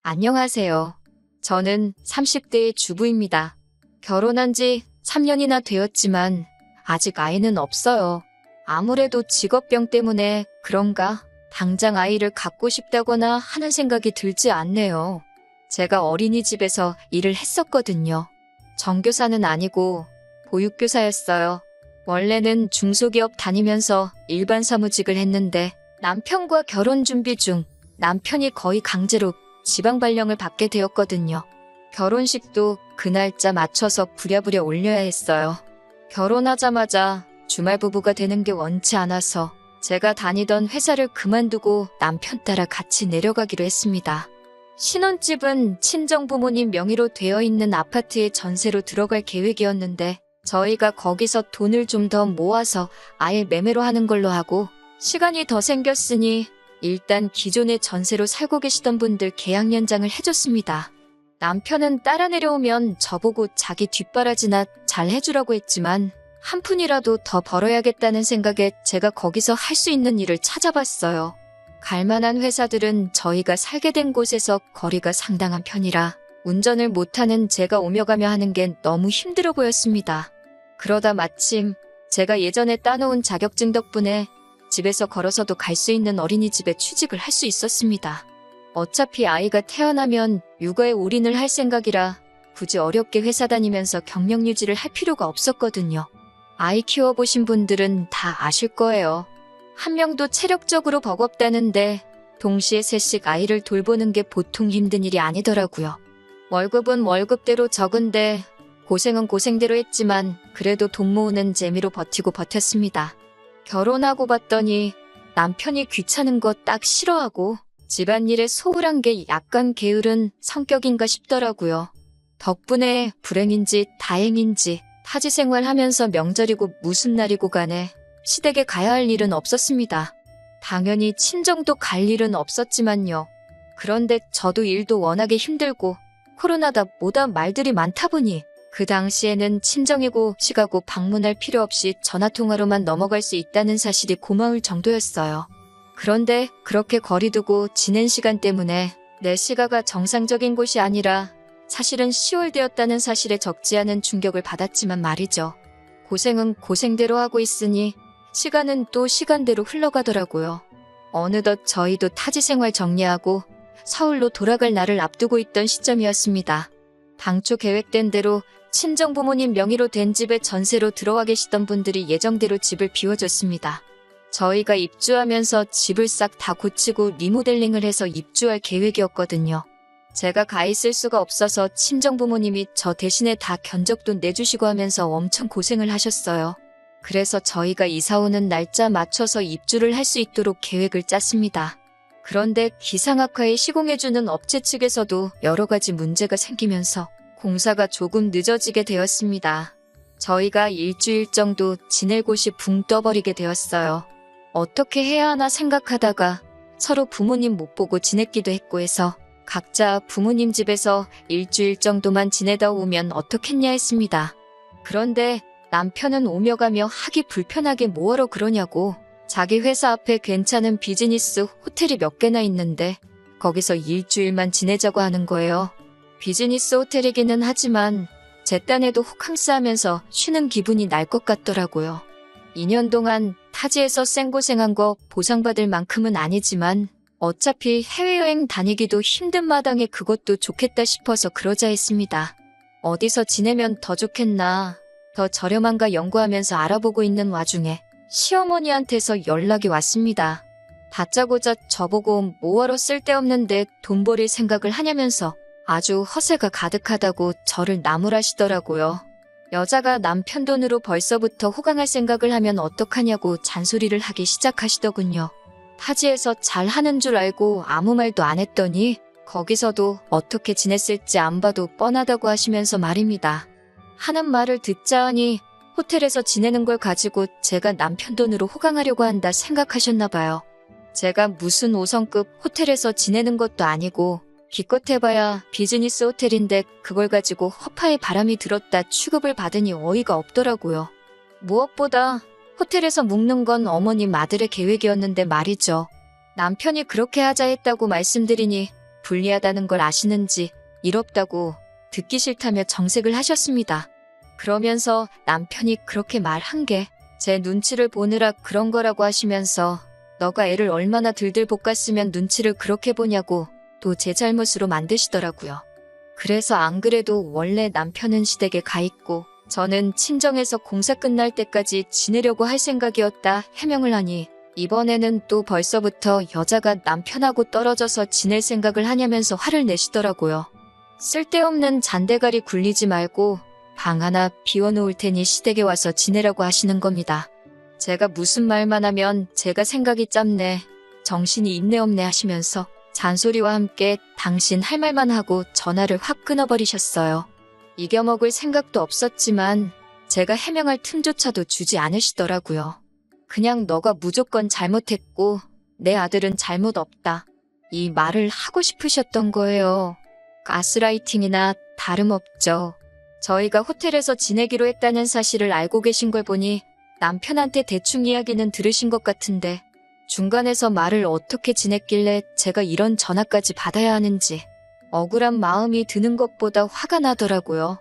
안녕하세요. 저는 30대의 주부입니다. 결혼한 지 3년이나 되었지만 아직 아이는 없어요. 아무래도 직업병 때문에 그런가 당장 아이를 갖고 싶다거나 하는 생각이 들지 않네요. 제가 어린이집에서 일을 했었거든요. 정교사는 아니고 보육교사였어요. 원래는 중소기업 다니면서 일반 사무직을 했는데 남편과 결혼 준비 중 남편이 거의 강제로 지방 발령을 받게 되었거든요. 결혼식도 그 날짜 맞춰서 부랴부랴 올려야 했어요. 결혼하자마자 주말 부부가 되는 게 원치 않아서 제가 다니던 회사를 그만두고 남편 따라 같이 내려가기로 했습니다. 신혼집은 친정 부모님 명의로 되어 있는 아파트에 전세로 들어갈 계획이었는데 저희가 거기서 돈을 좀 더 모아서 아예 매매로 하는 걸로 하고 시간이 더 생겼으니 일단 기존에 전세로 살고 계시던 분들 계약 연장을 해줬습니다. 남편은 따라 내려오면 저보고 자기 뒷바라지나 잘 해주라고 했지만 한 푼이라도 더 벌어야겠다는 생각에 제가 거기서 할 수 있는 일을 찾아봤어요. 갈만한 회사들은 저희가 살게 된 곳에서 거리가 상당한 편이라 운전을 못하는 제가 오며 가며 하는 게 너무 힘들어 보였습니다. 그러다 마침 제가 예전에 따놓은 자격증 덕분에 집에서 걸어서도 갈 수 있는 어린이집에 취직을 할 수 있었습니다. 어차피 아이가 태어나면 육아에 올인을 할 생각이라 굳이 어렵게 회사 다니면서 경력 유지를 할 필요가 없었거든요. 아이 키워보신 분들은 다 아실 거예요. 한 명도 체력적으로 버겁다는데 동시에 셋씩 아이를 돌보는 게 보통 힘든 일이 아니더라고요. 월급은 월급대로 적은데 고생은 고생대로 했지만 그래도 돈 모으는 재미로 버티고 버텼습니다. 결혼하고 봤더니 남편이 귀찮은 거 딱 싫어하고 집안일에 소홀한 게 약간 게으른 성격인가 싶더라고요. 덕분에 불행인지 다행인지 타지 생활하면서 명절이고 무슨 날이고 간에 시댁에 가야 할 일은 없었습니다. 당연히 친정도 갈 일은 없었지만요. 그런데 저도 일도 워낙에 힘들고 코로나다 뭐다 말들이 많다 보니 그 당시에는 친정이고 시가고 방문할 필요 없이 전화통화로만 넘어갈 수 있다는 사실이 고마울 정도였어요. 그런데 그렇게 거리 두고 지낸 시간 때문에 내 시가가 정상적인 곳이 아니라 사실은 10월 되었다는 사실에 적지 않은 충격을 받았지만 말이죠. 고생은 고생대로 하고 있으니 시간은 또 시간대로 흘러가더라고요. 어느덧 저희도 타지 생활 정리하고 서울로 돌아갈 날을 앞두고 있던 시점이었습니다. 당초 계획된 대로 친정 부모님 명의로 된 집에 전세로 들어와 계시던 분들이 예정대로 집을 비워줬습니다. 저희가 입주하면서 집을 싹 다 고치고 리모델링을 해서 입주할 계획이었거든요. 제가 가 있을 수가 없어서 친정 부모님이 저 대신에 다 견적돈 내주시고 하면서 엄청 고생을 하셨어요. 그래서 저희가 이사 오는 날짜 맞춰서 입주를 할 수 있도록 계획을 짰습니다. 그런데 기상악화에 시공해주는 업체 측에서도 여러 가지 문제가 생기면서 공사가 조금 늦어지게 되었습니다. 저희가 일주일 정도 지낼 곳이 붕 떠버리게 되었어요. 어떻게 해야 하나 생각하다가 서로 부모님 못 보고 지냈기도 했고 해서 각자 부모님 집에서 일주일 정도만 지내다 오면 어떻겠냐 했습니다. 그런데 남편은 오며 가며 하기 불편하게 뭐하러 그러냐고 자기 회사 앞에 괜찮은 비즈니스 호텔이 몇 개나 있는데 거기서 일주일만 지내자고 하는 거예요. 비즈니스 호텔이기는 하지만 제 딴에도 호캉스하면서 쉬는 기분이 날 것 같더라고요. 2년 동안 타지에서 생고생한 거 보상받을 만큼은 아니지만 어차피 해외여행 다니기도 힘든 마당에 그것도 좋겠다 싶어서 그러자 했습니다. 어디서 지내면 더 좋겠나 더 저렴한가 연구하면서 알아보고 있는 와중에 시어머니한테서 연락이 왔습니다. 다짜고짜 저보고 뭐하러 쓸데없는데 돈 버릴 생각을 하냐면서 아주 허세가 가득하다고 저를 나무라시더라고요. 여자가 남편 돈으로 벌써부터 호강할 생각을 하면 어떡하냐고 잔소리를 하기 시작하시더군요. 타지에서 잘 하는 줄 알고 아무 말도 안 했더니 거기서도 어떻게 지냈을지 안 봐도 뻔하다고 하시면서 말입니다. 하는 말을 듣자 하니 호텔에서 지내는 걸 가지고 제가 남편 돈으로 호강하려고 한다 생각하셨나 봐요. 제가 무슨 5성급 호텔에서 지내는 것도 아니고 기껏 해봐야 비즈니스 호텔인데 그걸 가지고 허파에 바람이 들었다 취급을 받으니 어이가 없더라고요. 무엇보다 호텔에서 묵는 건 어머님 아들의 계획이었는데 말이죠. 남편이 그렇게 하자 했다고 말씀드리니 불리하다는 걸 아시는지 이롭다고 듣기 싫다며 정색을 하셨습니다. 그러면서 남편이 그렇게 말한 게 제 눈치를 보느라 그런 거라고 하시면서 너가 애를 얼마나 들들 볶았으면 눈치를 그렇게 보냐고 또 제 잘못으로 만드시더라고요. 그래서 안 그래도 원래 남편은 시댁에 가 있고 저는 친정에서 공사 끝날 때까지 지내려고 할 생각이었다 해명을 하니 이번에는 또 벌써부터 여자가 남편하고 떨어져서 지낼 생각을 하냐면서 화를 내시더라고요. 쓸데없는 잔대가리 굴리지 말고 방 하나 비워놓을 테니 시댁에 와서 지내라고 하시는 겁니다. 제가 무슨 말만 하면 제가 생각이 짧네, 정신이 있네 없네 하시면서 잔소리와 함께 당신 할 말만 하고 전화를 확 끊어버리셨어요. 이겨먹을 생각도 없었지만 제가 해명할 틈조차도 주지 않으시더라고요. 그냥 너가 무조건 잘못했고 내 아들은 잘못 없다, 이 말을 하고 싶으셨던 거예요. 가스라이팅이나 다름없죠. 저희가 호텔에서 지내기로 했다는 사실을 알고 계신 걸 보니 남편한테 대충 이야기는 들으신 것 같은데 중간에서 말을 어떻게 지냈길래 제가 이런 전화까지 받아야 하는지 억울한 마음이 드는 것보다 화가 나더라고요.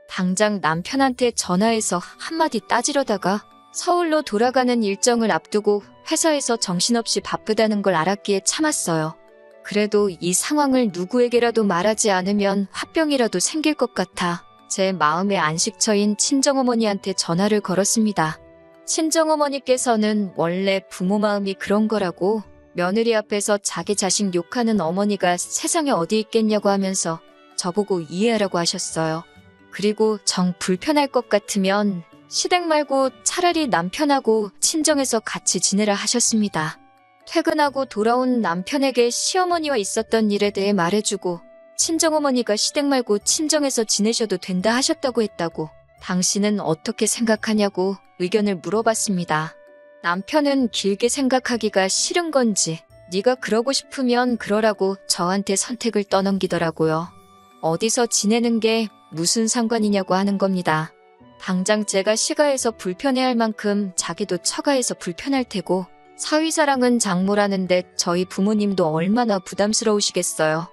당장 남편한테 전화해서 한마디 따지려다가 서울로 돌아가는 일정을 앞두고 회사에서 정신없이 바쁘다는 걸 알았기에 참았어요. 그래도 이 상황을 누구에게라도 말하지 않으면 화병이라도 생길 것 같아 제 마음의 안식처인 친정어머니한테 전화를 걸었습니다. 친정어머니께서는 원래 부모 마음이 그런 거라고 며느리 앞에서 자기 자식 욕하는 어머니가 세상에 어디 있겠냐고 하면서 저보고 이해하라고 하셨어요. 그리고 정 불편할 것 같으면 시댁 말고 차라리 남편하고 친정에서 같이 지내라 하셨습니다. 퇴근하고 돌아온 남편에게 시어머니와 있었던 일에 대해 말해주고 친정어머니가 시댁 말고 친정에서 지내셔도 된다 하셨다고 했다고 당신은 어떻게 생각하냐고 의견을 물어봤습니다. 남편은 길게 생각하기가 싫은 건지 네가 그러고 싶으면 그러라고 저한테 선택을 떠넘기더라고요. 어디서 지내는 게 무슨 상관이냐고 하는 겁니다. 당장 제가 시가해서 불편해할 만큼 자기도 처가해서 불편할 테고 사위사랑은 장모라는데 저희 부모님도 얼마나 부담스러우시겠어요.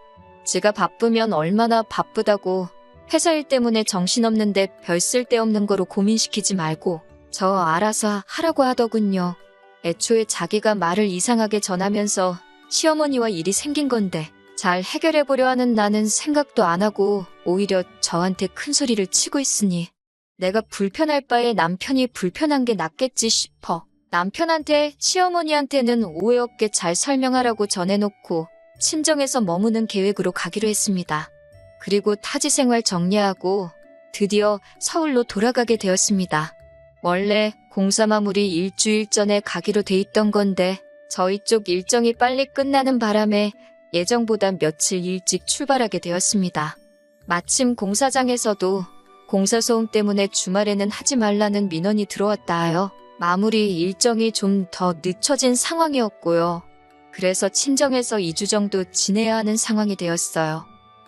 지가 바쁘면 얼마나 바쁘다고 회사 일 때문에 정신없는데 별 쓸데없는 거로 고민시키지 말고 저 알아서 하라고 하더군요. 애초에 자기가 말을 이상하게 전하면서 시어머니와 일이 생긴 건데 잘 해결해보려 하는 나는 생각도 안 하고 오히려 저한테 큰 소리를 치고 있으니 내가 불편할 바에 남편이 불편한 게 낫겠지 싶어 남편한테 시어머니한테는 오해 없게 잘 설명하라고 전해놓고 친정에서 머무는 계획으로 가기로 했습니다. 그리고 타지 생활 정리하고 드디어 서울로 돌아가게 되었습니다. 원래 공사 마무리 일주일 전에 가기로 돼 있던 건데 저희 쪽 일정이 빨리 끝나는 바람에 예정보다 며칠 일찍 출발하게 되었습니다. 마침 공사장에서도 공사 소음 때문에 주말에는 하지 말라는 민원이 들어왔다 하여 마무리 일정이 좀 더 늦춰진 상황이었고요. 그래서 친정에서 2주 정도 지내야 하는 상황이 되었어요.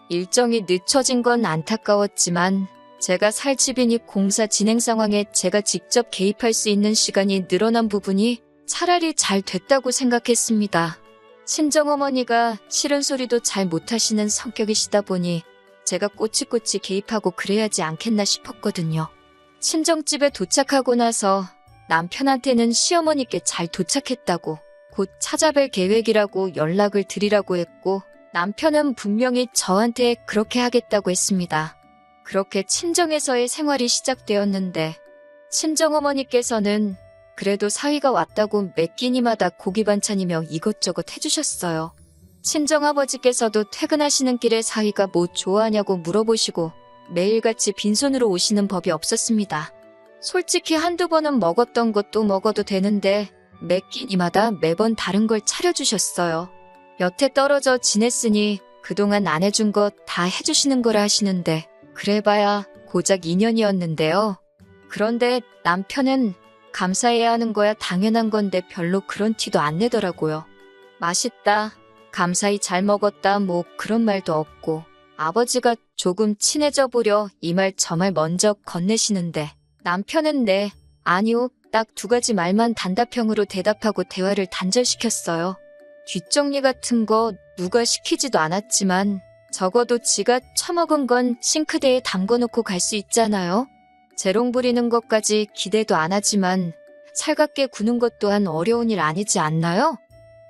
일정이 늦춰진 건 안타까웠지만 제가 살 집이니 공사 진행 상황에 제가 직접 개입할 수 있는 시간이 늘어난 부분이 차라리 잘 됐다고 생각했습니다. 친정어머니가 싫은 소리도 잘 못하시는 성격이시다 보니 제가 꼬치꼬치 개입하고 그래야지 않겠나 싶었거든요. 친정집에 도착하고 나서 남편한테는 시어머니께 잘 도착했다고 곧 찾아뵐 계획이라고 연락을 드리라고 했고 남편은 분명히 저한테 그렇게 하겠다고 했습니다. 그렇게 친정에서의 생활이 시작되었는데 친정어머니께서는 그래도 사위가 왔다고 매 끼니마다 고기 반찬이며 이것저것 해주셨어요. 친정아버지께서도 퇴근하시는 길에 사위가 뭐 좋아하냐고 물어보시고 매일같이 빈손으로 오시는 법이 없었습니다. 솔직히 한두 번은 먹었던 것도 먹어도 되는데 매 끼니마다 매번 다른 걸 차려주셨어요. 여태 떨어져 지냈으니 그동안 안 해준 거 다 해주시는 거라 하시는데 그래봐야 고작 2년이었는데요. 그런데 남편은 감사해야 하는 거야 당연한 건데 별로 그런 티도 안 내더라고요. 맛있다, 감사히 잘 먹었다 뭐 그런 말도 없고 아버지가 조금 친해져 보려 이 말 저 말 먼저 건네시는데 남편은 네, 아니요, 딱 두 가지 말만 단답형으로 대답하고 대화를 단절시켰어요. 뒷정리 같은 거 누가 시키지도 않았지만 적어도 지가 처먹은 건 싱크대에 담궈놓고 갈 수 있잖아요. 재롱 부리는 것까지 기대도 안 하지만 살갑게 구는 것 또한 어려운 일 아니지 않나요?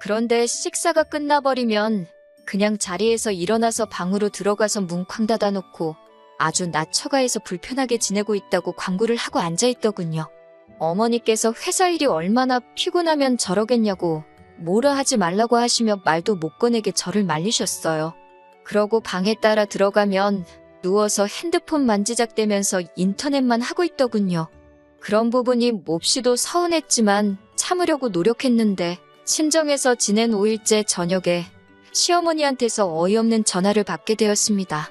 그런데 식사가 끝나버리면 그냥 자리에서 일어나서 방으로 들어가서 문 쾅 닫아놓고 아주 낮 처가에서 불편하게 지내고 있다고 광고를 하고 앉아있더군요. 어머니께서 회사 일이 얼마나 피곤하면 저러겠냐고 뭐라 하지 말라고 하시며 말도 못 꺼내게 저를 말리셨어요. 그러고 방에 따라 들어가면 누워서 핸드폰 만지작대면서 인터넷만 하고 있더군요. 그런 부분이 몹시도 서운했지만 참으려고 노력했는데 친정에서 지낸 5일째 저녁에 시어머니한테서 어이없는 전화를 받게 되었습니다.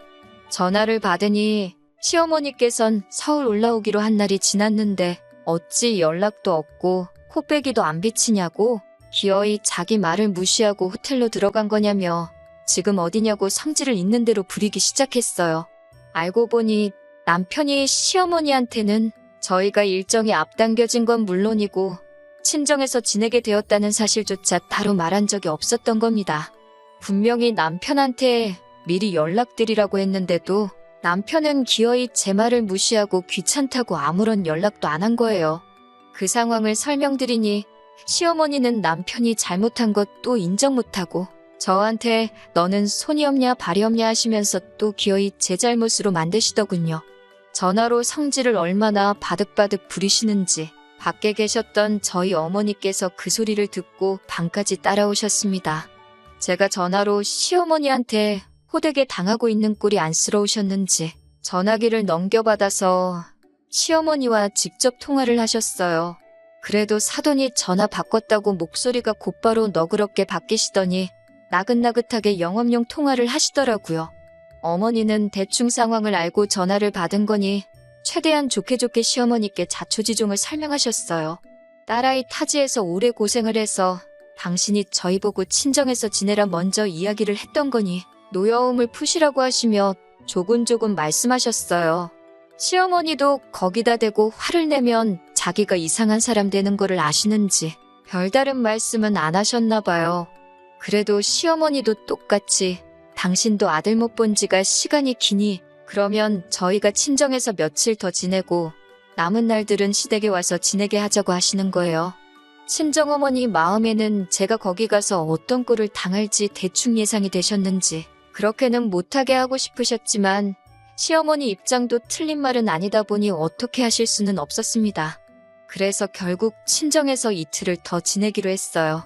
전화를 받으니 시어머니께선 서울 올라오기로 한 날이 지났는데 어찌 연락도 없고 코빼기도 안 비치냐고 기어이 자기 말을 무시하고 호텔로 들어간 거냐며 지금 어디냐고 성질을 있는 대로 부리기 시작했어요. 알고 보니 남편이 시어머니한테는 저희가 일정이 앞당겨진 건 물론이고 친정에서 지내게 되었다는 사실조차 따로 말한 적이 없었던 겁니다. 분명히 남편한테 미리 연락드리라고 했는데도 남편은 기어이 제 말을 무시하고 귀찮다고 아무런 연락도 안 한 거예요. 그 상황을 설명드리니 시어머니는 남편이 잘못한 것 또 인정 못하고 저한테 너는 손이 없냐 발이 없냐 하시면서 또 기어이 제 잘못으로 만드시더군요. 전화로 성질을 얼마나 바득바득 부리시는지 밖에 계셨던 저희 어머니께서 그 소리를 듣고 방까지 따라오셨습니다. 제가 전화로 시어머니한테 호되게 당하고 있는 꼴이 안쓰러우셨는지 전화기를 넘겨받아서 시어머니와 직접 통화를 하셨어요. 그래도 사돈이 전화 바꿨다고 목소리가 곧바로 너그럽게 바뀌시더니 나긋나긋하게 영업용 통화를 하시더라고요. 어머니는 대충 상황을 알고 전화를 받은 거니 최대한 좋게 시어머니께 자초지종을 설명하셨어요. 딸아이 타지에서 오래 고생을 해서 당신이 저희 보고 친정에서 지내라 먼저 이야기를 했던 거니 노여움을 푸시라고 하시며 조곤조곤 말씀하셨어요. 시어머니도 거기다 대고 화를 내면 자기가 이상한 사람 되는 거를 아시는지 별다른 말씀은 안 하셨나 봐요. 그래도 시어머니도 똑같이 당신도 아들 못 본 지가 시간이 기니 그러면 저희가 친정에서 며칠 더 지내고 남은 날들은 시댁에 와서 지내게 하자고 하시는 거예요. 친정어머니 마음에는 제가 거기 가서 어떤 꼴을 당할지 대충 예상이 되셨는지 그렇게는 못하게 하고 싶으셨지만 시어머니 입장도 틀린 말은 아니다 보니 어떻게 하실 수는 없었습니다. 그래서 결국 친정에서 이틀을 더 지내기로 했어요.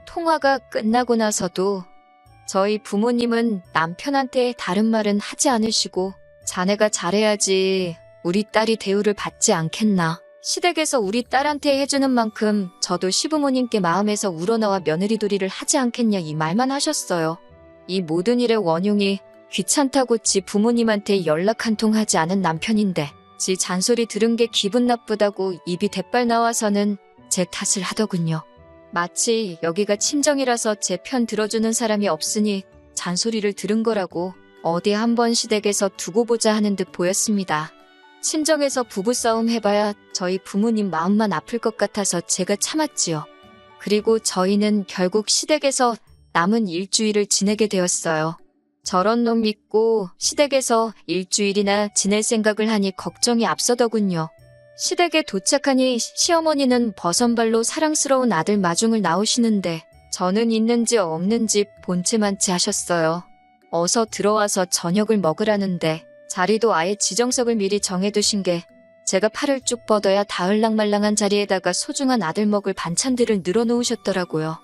통화가 끝나고 나서도 저희 부모님은 남편한테 다른 말은 하지 않으시고 자네가 잘해야지 우리 딸이 대우를 받지 않겠나. 시댁에서 우리 딸한테 해주는 만큼 저도 시부모님께 마음에서 우러나와 며느리돌이를 하지 않겠냐 이 말만 하셨어요. 이 모든 일의 원흉이 귀찮다고 지 부모님한테 연락 한 통 하지 않은 남편인데 지 잔소리 들은 게 기분 나쁘다고 입이 대빨 나와서는 제 탓을 하더군요. 마치 여기가 친정이라서 제 편 들어주는 사람이 없으니 잔소리를 들은 거라고 어디 한번 시댁에서 두고 보자 하는 듯 보였습니다. 친정에서 부부싸움 해봐야 저희 부모님 마음만 아플 것 같아서 제가 참았지요. 그리고 저희는 결국 시댁에서 남은 일주일을 지내게 되었어요. 저런 놈 믿고 시댁에서 일주일이나 지낼 생각을 하니 걱정이 앞서더군요. 시댁에 도착하니 시어머니는 버선발로 사랑스러운 아들 마중을 나오시는데 저는 있는지 없는지 본체만치 하셨어요. 어서 들어와서 저녁을 먹으라는데 자리도 아예 지정석을 미리 정해두신 게 제가 팔을 쭉 뻗어야 다을랑말랑한 자리에다가 소중한 아들 먹을 반찬들을 늘어놓으셨더라고요.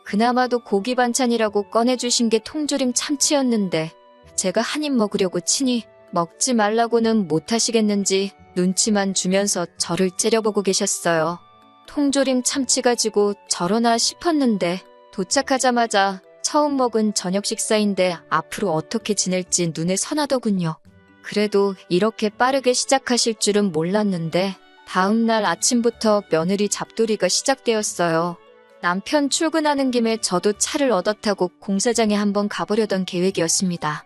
그나마도 고기 반찬이라고 꺼내주신 게 통조림 참치였는데 제가 한 입 먹으려고 치니 먹지 말라고는 못하시겠는지 눈치만 주면서 저를 째려보고 계셨어요. 통조림 참치 가지고 저러나 싶었는데 도착하자마자 처음 먹은 저녁 식사인데 앞으로 어떻게 지낼지 눈에 선하더군요. 그래도 이렇게 빠르게 시작하실 줄은 몰랐는데 다음 날 아침부터 며느리 잡돌이가 시작되었어요. 남편 출근하는 김에 저도 차를 얻어 타고 공사장에 한번 가보려던 계획이었습니다.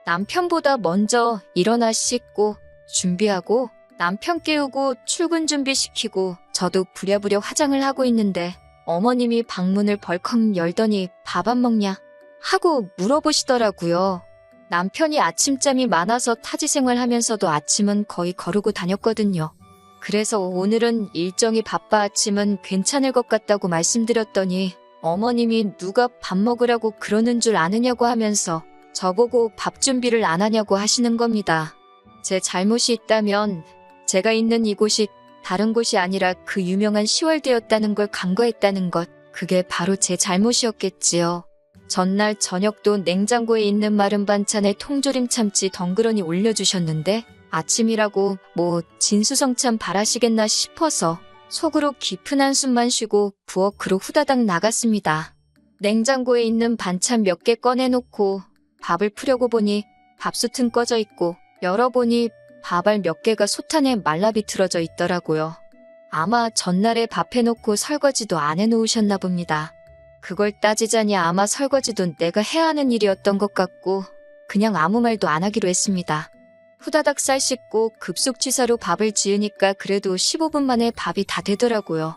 남편보다 먼저 일어나 씻고 준비하고 남편 깨우고 출근 준비시키고 저도 부랴부랴 화장을 하고 있는데 어머님이 방문을 벌컥 열더니 밥 안 먹냐? 하고 물어보시더라고요. 남편이 아침잠이 많아서 타지 생활하면서도 아침은 거의 거르고 다녔거든요. 그래서 오늘은 일정이 바빠 아침은 괜찮을 것 같다고 말씀드렸더니 어머님이 누가 밥 먹으라고 그러는 줄 아느냐고 하면서 저보고 밥 준비를 안 하냐고 하시는 겁니다. 제 잘못이 있다면 제가 있는 이곳이 다른 곳이 아니라 그 유명한 시월드였다는 걸 간과했다는 것, 그게 바로 제 잘못이었겠지요. 전날 저녁도 냉장고에 있는 마른 반찬에 통조림 참치 덩그러니 올려주셨는데 아침이라고 뭐 진수성찬 바라시겠나 싶어서 속으로 깊은 한숨만 쉬고 부엌으로 후다닥 나갔습니다. 냉장고에 있는 반찬 몇 개 꺼내놓고 밥을 푸려고 보니 밥솥은 꺼져 있고 열어보니 밥알 몇 개가 솥안에 말라 비틀어져 있더라고요. 아마 전날에 밥 해놓고 설거지도 안 해놓으셨나 봅니다. 그걸 따지자니 아마 설거지도 내가 해야 하는 일이었던 것 같고 그냥 아무 말도 안 하기로 했습니다. 후다닥 쌀 씻고 급속 취사로 밥을 지으니까 그래도 15분 만에 밥이 다 되더라고요.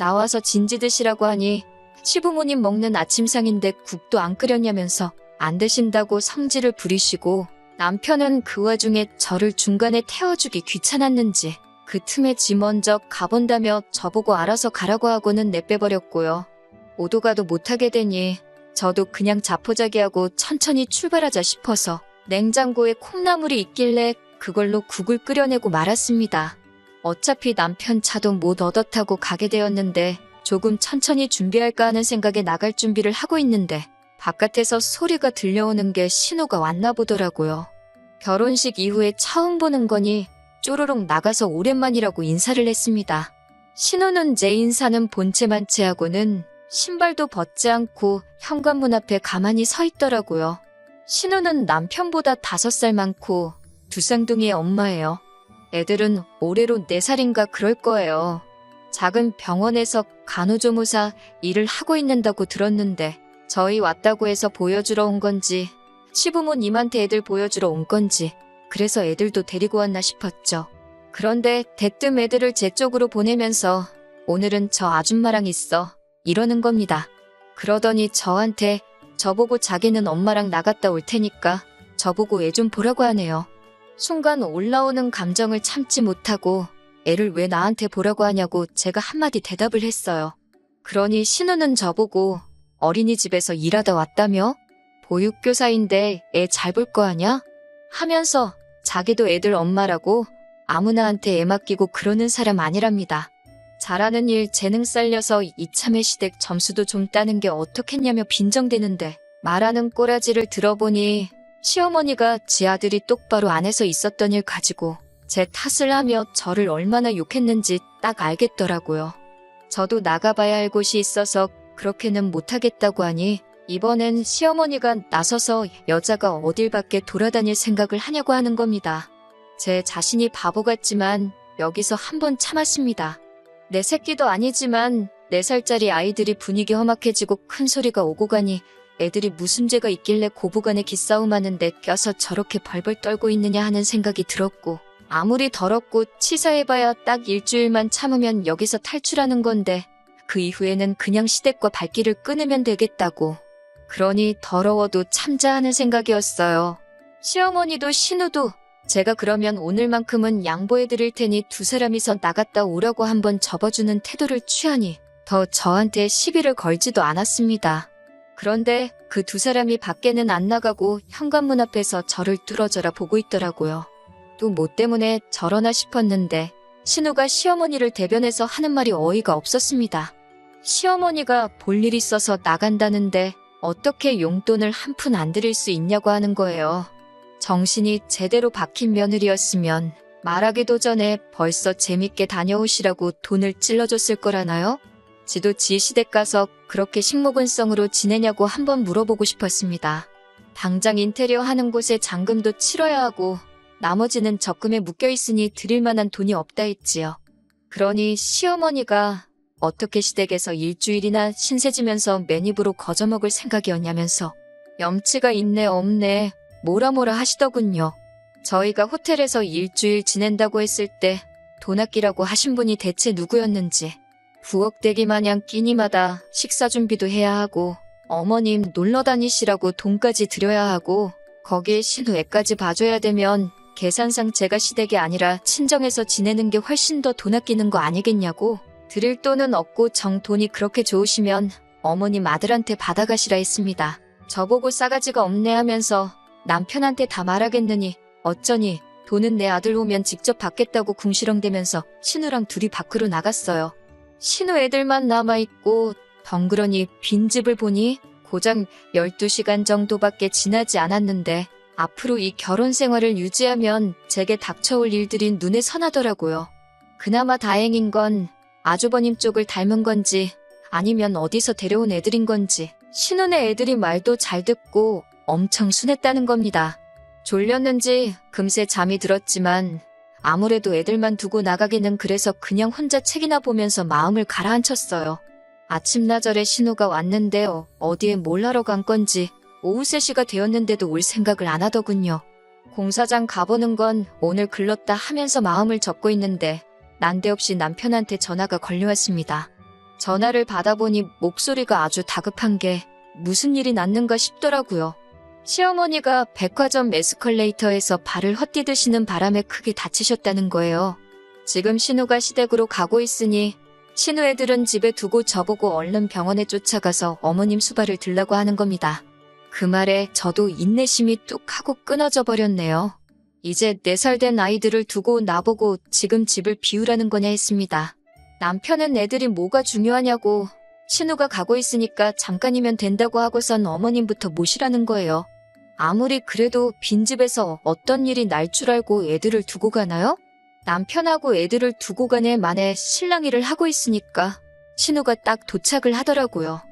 나와서 진지 드시라고 하니 시부모님 먹는 아침상인데 국도 안 끓였냐면서 안 드신다고 성질을 부리시고 남편은 그 와중에 저를 중간에 태워주기 귀찮았는지 그 틈에 지 먼저 가본다며 저보고 알아서 가라고 하고는 내빼버렸고요. 오도 가도 못하게 되니 저도 그냥 자포자기하고 천천히 출발하자 싶어서 냉장고에 콩나물이 있길래 그걸로 국을 끓여내고 말았습니다. 어차피 남편 차도 못 얻어 타고 가게 되었는데 조금 천천히 준비할까 하는 생각에 나갈 준비를 하고 있는데 바깥에서 소리가 들려오는 게 신호가 왔나 보더라고요. 결혼식 이후에 처음 보는 거니 쪼르륵 나가서 오랜만이라고 인사를 했습니다. 신호는 제 인사는 본체만 채하고는 신발도 벗지 않고 현관문 앞에 가만히 서 있더라고요. 신우는 남편보다 5살 많고 두 쌍둥이의 엄마예요. 애들은 올해로 4살인가 그럴 거예요. 작은 병원에서 간호조무사 일을 하고 있는다고 들었는데 저희 왔다고 해서 보여주러 온 건지 시부모님한테 애들 보여주러 온 건지 그래서 애들도 데리고 왔나 싶었죠. 그런데 대뜸 애들을 제 쪽으로 보내면서 오늘은 저 아줌마랑 있어 이러는 겁니다. 그러더니 저한테 저보고 자기는 엄마랑 나갔다 올 테니까 저보고 애 좀 보라고 하네요. 순간 올라오는 감정을 참지 못하고 애를 왜 나한테 보라고 하냐고 제가 한마디 대답을 했어요. 그러니 신우는 저보고 어린이집에서 일하다 왔다며? 보육교사인데 애 잘 볼 거 아냐? 하면서 자기도 애들 엄마라고 아무나한테 애 맡기고 그러는 사람 아니랍니다. 잘하는 일 재능 살려서 이참에 시댁 점수도 좀 따는 게 어떻겠냐며 빈정대는데 말하는 꼬라지를 들어보니 시어머니가 지 아들이 똑바로 안 해서 있었던 일 가지고 제 탓을 하며 저를 얼마나 욕했는지 딱 알겠더라고요. 저도 나가봐야 할 곳이 있어서 그렇게는 못하겠다고 하니 이번엔 시어머니가 나서서 여자가 어딜 밖에 돌아다닐 생각을 하냐고 하는 겁니다. 제 자신이 바보 같지만 여기서 한번 참았습니다. 내 새끼도 아니지만 4살짜리 아이들이 분위기 험악해지고 큰 소리가 오고 가니 애들이 무슨 죄가 있길래 고부간에 기싸움하는데 껴서 저렇게 벌벌 떨고 있느냐 하는 생각이 들었고 아무리 더럽고 치사해봐야 딱 일주일만 참으면 여기서 탈출하는 건데 그 이후에는 그냥 시댁과 발길을 끊으면 되겠다고. 그러니 더러워도 참자 하는 생각이었어요. 시어머니도 신우도 제가 그러면 오늘만큼은 양보해드릴 테니 두 사람이서 나갔다 오라고 한번 접어주는 태도를 취하니 더 저한테 시비를 걸지도 않았습니다. 그런데 그 두 사람이 밖에는 안 나가고 현관문 앞에서 저를 뚫어져라 보고 있더라고요. 또 뭐 때문에 저러나 싶었는데 신우가 시어머니를 대변해서 하는 말이 어이가 없었습니다. 시어머니가 볼 일 있어서 나간다는데 어떻게 용돈을 한 푼 안 드릴 수 있냐고 하는 거예요. 정신이 제대로 박힌 며느리였으면 말하기도 전에 벌써 재밌게 다녀오시라고 돈을 찔러줬을 거라나요? 지도 지 시댁 가서 그렇게 식모근성으로 지내냐고 한번 물어보고 싶었습니다. 당장 인테리어 하는 곳에 잔금도 치러야 하고 나머지는 적금에 묶여있으니 드릴 만한 돈이 없다 했지요. 그러니 시어머니가 어떻게 시댁에서 일주일이나 신세지면서 맨입으로 거저먹을 생각이었냐면서 염치가 있네 없네 뭐라 하시더군요. 저희가 호텔에서 일주일 지낸다고 했을 때 돈 아끼라고 하신 분이 대체 누구였는지 부엌대기 마냥 끼니마다 식사 준비도 해야 하고 어머님 놀러 다니시라고 돈까지 드려야 하고 거기에 신우 애까지 봐줘야 되면 계산상 제가 시댁이 아니라 친정에서 지내는 게 훨씬 더 돈 아끼는 거 아니겠냐고. 드릴 돈은 없고 정 돈이 그렇게 좋으시면 어머님 아들한테 받아가시라 했습니다. 저보고 싸가지가 없네 하면서 남편한테 다 말하겠느니 어쩌니 돈은 내 아들 오면 직접 받겠다고 궁시렁대면서 신우랑 둘이 밖으로 나갔어요. 신우 애들만 남아있고 덩그러니 빈집을 보니 고작 12시간 정도밖에 지나지 않았는데 앞으로 이 결혼 생활을 유지하면 제게 닥쳐올 일들이 눈에 선하더라고요. 그나마 다행인 건 아주버님 쪽을 닮은 건지 아니면 어디서 데려온 애들인 건지 신혼의 애들이 말도 잘 듣고 엄청 순했다는 겁니다. 졸렸는지 금세 잠이 들었지만 아무래도 애들만 두고 나가기는 그래서 그냥 혼자 책이나 보면서 마음을 가라앉혔어요. 아침나절에 신우가 왔는데 어디에 뭘 하러 간 건지 오후 3시가 되었는데도 올 생각을 안 하더군요. 공사장 가보는 건 오늘 글렀다 하면서 마음을 접고 있는데 난데없이 남편한테 전화가 걸려왔습니다. 전화를 받아보니 목소리가 아주 다급한 게 무슨 일이 났는가 싶더라고요. 시어머니가 백화점 에스컬레이터에서 발을 헛디드시는 바람에 크게 다치셨다는 거예요. 지금 신우가 시댁으로 가고 있으니 신우 애들은 집에 두고 저보고 얼른 병원에 쫓아가서 어머님 수발을 들라고 하는 겁니다. 그 말에 저도 인내심이 뚝 하고 끊어져 버렸네요. 이제 4살 된 아이들을 두고 나보고 지금 집을 비우라는 거냐 했습니다. 남편은 애들이 뭐가 중요하냐고 신우가 가고 있으니까 잠깐이면 된다고 하고선 어머님부터 모시라는 거예요. 아무리 그래도 빈집에서 어떤 일이 날 줄 알고 애들을 두고 가나요? 남편하고 애들을 두고 가네 만에 신랑 일을 하고 있으니까 신우가 딱 도착을 하더라고요.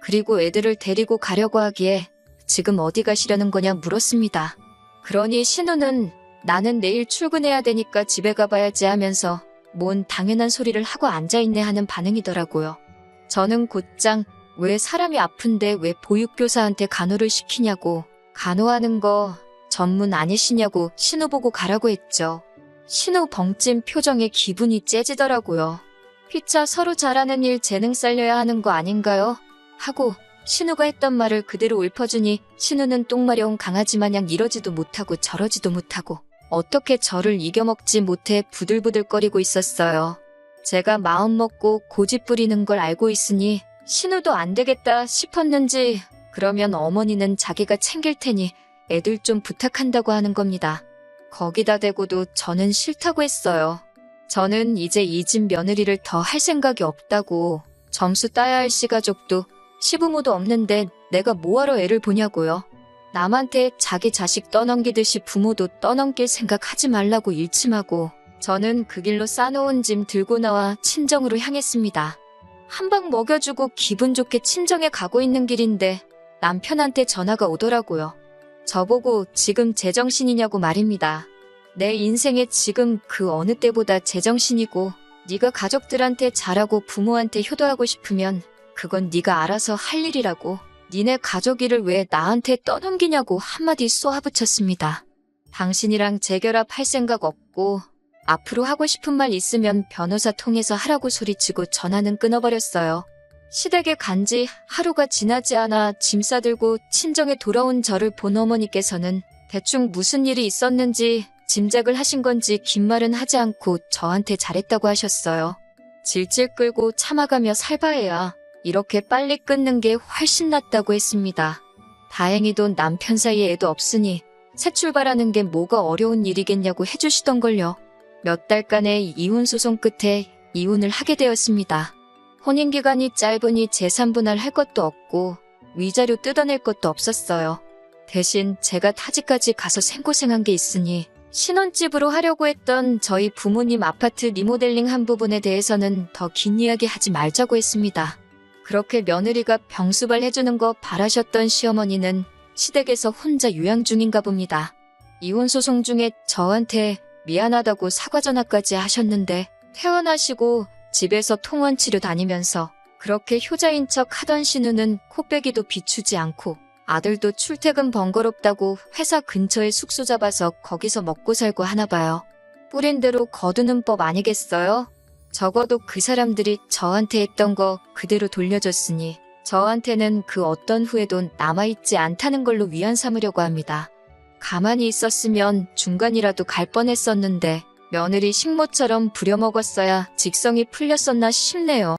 그리고 애들을 데리고 가려고 하기에 지금 어디 가시려는 거냐 물었습니다. 그러니 신우는 나는 내일 출근해야 되니까 집에 가봐야지 하면서 뭔 당연한 소리를 하고 앉아있네 하는 반응이더라고요. 저는 곧장 왜 사람이 아픈데 왜 보육교사한테 간호를 시키냐고 간호하는 거 전문 아니시냐고 신우 보고 가라고 했죠. 신우 벙찐 표정에 기분이 째지더라고요. 피차 서로 잘하는 일 재능 살려야 하는 거 아닌가요? 하고 신우가 했던 말을 그대로 읊어주니 신우는 똥마려운 강아지 마냥 이러지도 못하고 저러지도 못하고 어떻게 저를 이겨먹지 못해 부들부들거리고 있었어요. 제가 마음먹고 고집 부리는 걸 알고 있으니 신우도 안 되겠다 싶었는지 그러면 어머니는 자기가 챙길 테니 애들 좀 부탁한다고 하는 겁니다. 거기다 대고도 저는 싫다고 했어요. 저는 이제 이 집 며느리를 더 할 생각이 없다고. 점수 따야 할 시가족도 시부모도 없는데 내가 뭐하러 애를 보냐고요. 남한테 자기 자식 떠넘기듯이 부모도 떠넘길 생각하지 말라고 일침하고 저는 그 길로 싸놓은 짐 들고 나와 친정으로 향했습니다. 한 방 먹여주고 기분 좋게 친정에 가고 있는 길인데 남편한테 전화가 오더라고요. 저보고 지금 제정신이냐고 말입니다. 내 인생에 지금 그 어느 때보다 제정신이고 네가 가족들한테 잘하고 부모한테 효도하고 싶으면 그건 네가 알아서 할 일이라고. 니네 가족 일을 왜 나한테 떠넘기냐고 한마디 쏘아붙였습니다. 당신이랑 재결합할 생각 없고 앞으로 하고 싶은 말 있으면 변호사 통해서 하라고 소리치고 전화는 끊어버렸어요. 시댁에 간지 하루가 지나지 않아 짐 싸들고 친정에 돌아온 저를 본 어머니께서는 대충 무슨 일이 있었는지 짐작을 하신 건지 긴 말은 하지 않고 저한테 잘했다고 하셨어요. 질질 끌고 참아가며 살바해야 이렇게 빨리 끊는 게 훨씬 낫다고 했습니다. 다행히도 남편 사이에 애도 없으니 새 출발하는 게 뭐가 어려운 일이겠냐고 해주시던걸요. 몇 달간의 이혼 소송 끝에 이혼을 하게 되었습니다. 혼인기간이 짧으니 재산분할 할 것도 없고 위자료 뜯어낼 것도 없었어요. 대신 제가 타지까지 가서 생고생한 게 있으니 신혼집으로 하려고 했던 저희 부모님 아파트 리모델링 한 부분에 대해서는 더 긴 이야기 하지 말자고 했습니다. 그렇게 며느리가 병수발 해주는 거 바라셨던 시어머니는 시댁에서 혼자 요양 중인가 봅니다. 이혼 소송 중에 저한테 미안하다고 사과 전화까지 하셨는데 퇴원하시고 집에서 통원치료 다니면서 그렇게 효자인 척 하던 신우는 코빼기도 비추지 않고 아들도 출퇴근 번거롭다고 회사 근처에 숙소 잡아서 거기서 먹고 살고 하나 봐요. 뿌린 대로 거두는 법 아니겠어요? 적어도 그 사람들이 저한테 했던 거 그대로 돌려줬으니 저한테는 그 어떤 후회도 남아있지 않다는 걸로 위안 삼으려고 합니다. 가만히 있었으면 중간이라도 갈 뻔했었는데 며느리 식모처럼 부려먹었어야 직성이 풀렸었나 싶네요.